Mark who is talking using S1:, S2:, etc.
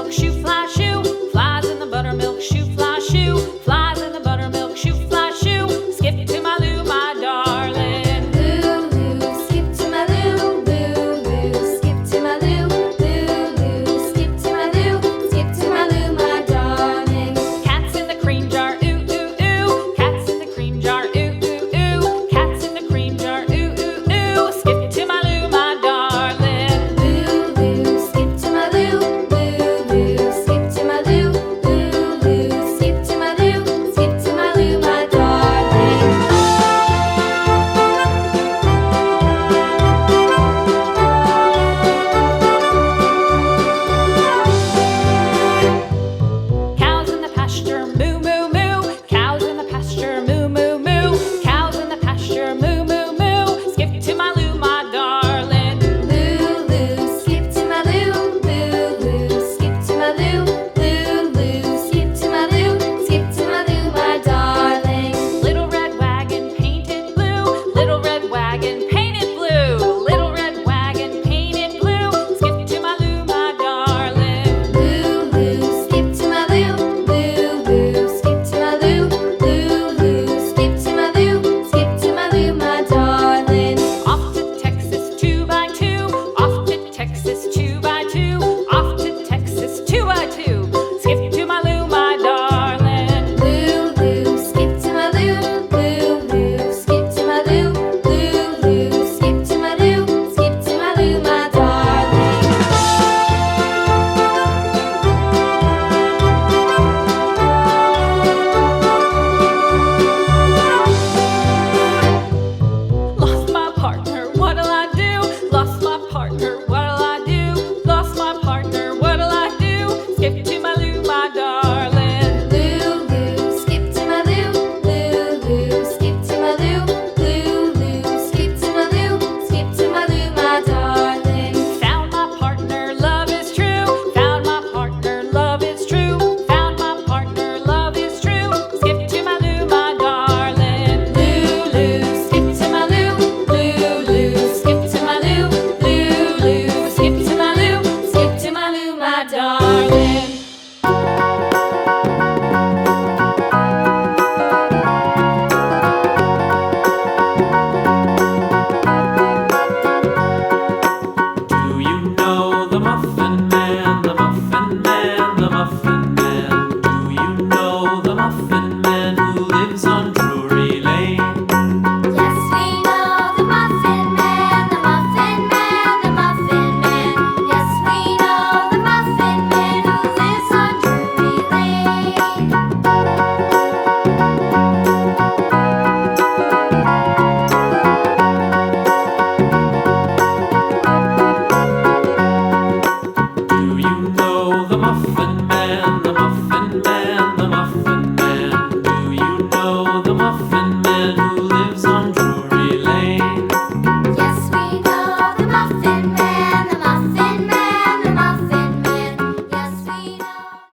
S1: buttermilk shoe, fly shoe. Flies in the buttermilk shoe, fly shoe. Flies in the buttermilk shoe, fly shoe. Skip to my Lou, my darling.
S2: Lulu, skip to my Lou, Lulu, skip to my Lou, Lulu, skip to my Lou, skip to my Lou, my darling.
S1: Cats in the cream jar, ooh, ooh, ooh. Cats in the cream jar, ooh, ooh, ooh. Cats in the cream jar, ooh, ooh, ooh. Skip to my Lou, my darling.
S2: Lulu, skip to my Lou, Lulu, skip to my Lou, Lulu, skip to my Lou, skip to my Lou, my darling.
S1: Cows in the pasture, moo, moo, moo. Cows in the pasture, moo, moo, moo. Cows in the pasture, moo, moo, moo. Skip to my Lou, my darling.
S2: Lulu, skip to my Lou, Lulu, skip to my Lou, Lulu, skip to my Lou, skip to my Lou, my darling.
S1: Little red wagon painted blue. Little red wagon painted blue. Little red wagon painted blue. Skip to my Lou, my darling.
S2: Lulu, skip to my Lou, Lulu, skip to my Lou, Lulu, skip to my Lou, skip to my Lou, my darling.
S1: Off to Texas 2x2. Off to Texas 2x2. Off to Texas 2x2. Skip to my Lou, my darling.
S2: Lulu, skip to my Lou, Lulu, skip to my Lou, Lulu, skip to my Lou, skip to my Lou, my darling.
S1: Lost my partner, what'll I do? Lost my partner, what'll I do? Lost my partner, what'll I do? Skip to my Lou, my darling.
S2: Lulu, skip to my Lou, Lulu, skip to my Lou, Lulu, skip to my Lou, skip to my Lou, my darling.
S1: Found my partner, love is true. Found my partner, love is true. Found my partner, love is true. Skip to my Lou, my darling.
S2: Lulu, skip to my Lou, Lulu, skip to my Lou, Lulu, skip to my Lou, skip to my Lou, my darling.